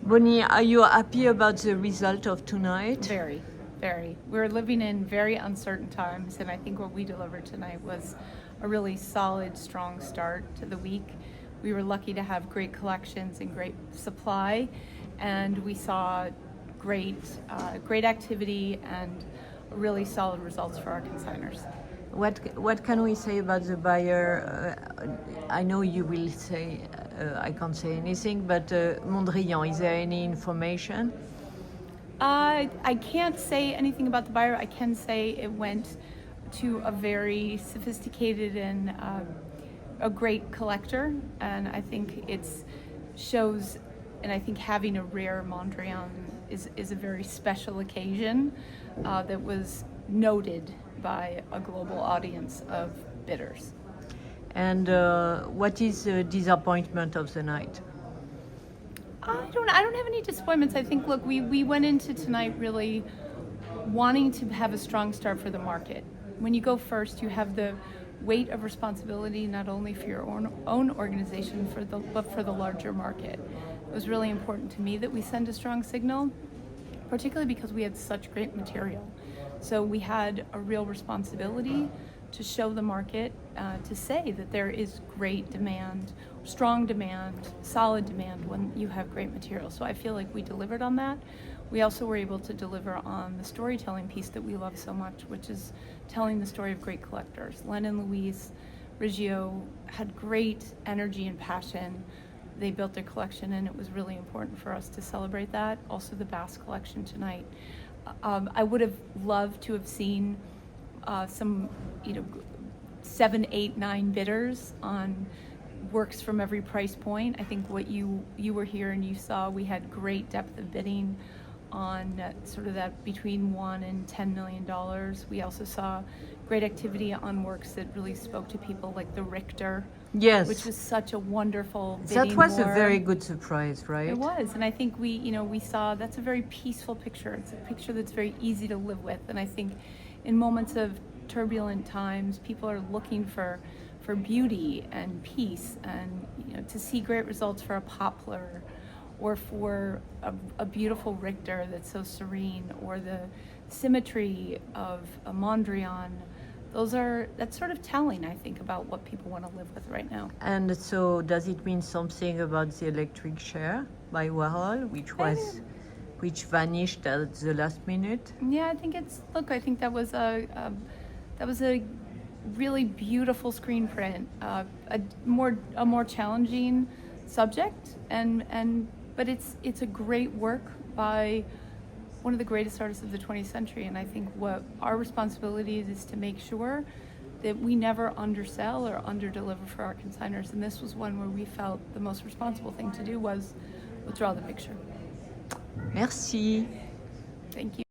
Bonnie, are you happy about the result of tonight? Very, very. We're living in very uncertain times, and I think what we delivered tonight was a really solid, strong start to the week. We were lucky to have great collections and great supply, and we saw great activity and really solid results for our consigners. What can we say about the buyer? I know you will say I can't say anything, but Mondrian, is there any information? I can't say anything about the buyer. I can say it went to a very sophisticated and a great collector, and I think it's shows, and I think having a rare Mondrian is a very special occasion that was noted by a global audience of bidders. And what is the disappointment of the night? I don't have any disappointments. I think, look, we went into tonight really wanting to have a strong start for the market. When you go first, you have the weight of responsibility not only for your own organization, but for the larger market. It was really important to me that we send a strong signal, particularly because we had such great material. So we had a real responsibility to show the market, to say that there is great demand, strong demand, solid demand when you have great material. So I feel like we delivered on that. We also were able to deliver on the storytelling piece that we love so much, which is telling the story of great collectors. Len and Louise Riggio had great energy and passion. They built their collection, and it was really important for us to celebrate that. Also the Bass collection tonight. I would have loved to have seen some, 7, 8, 9 bidders on works from every price point. I think what you were here and you saw, we had great depth of bidding on sort of that between $1 and $10 million. We also saw great activity on works that really spoke to people, like the Richter. Yes, which was such a wonderful bidding that was war. a very good surprise, right? It was, and I think we saw that's a very peaceful picture. It's a picture that's very easy to live with, and I think in moments of turbulent times, people are looking for beauty and peace, and to see great results for a poplar, or for a beautiful Richter that's so serene, or the symmetry of a Mondrian. That's sort of telling, I think, about what people want to live with right now. And so does it mean something about the electric chair by Warhol, which vanished at the last minute? Yeah, I think I think that was a really beautiful screen print, a more challenging subject, but it's a great work by one of the greatest artists of the 20th century, and I think what our responsibility is to make sure that we never undersell or underdeliver for our consigners, and this was one where we felt the most responsible thing to do was withdraw the picture. Merci. Thank you.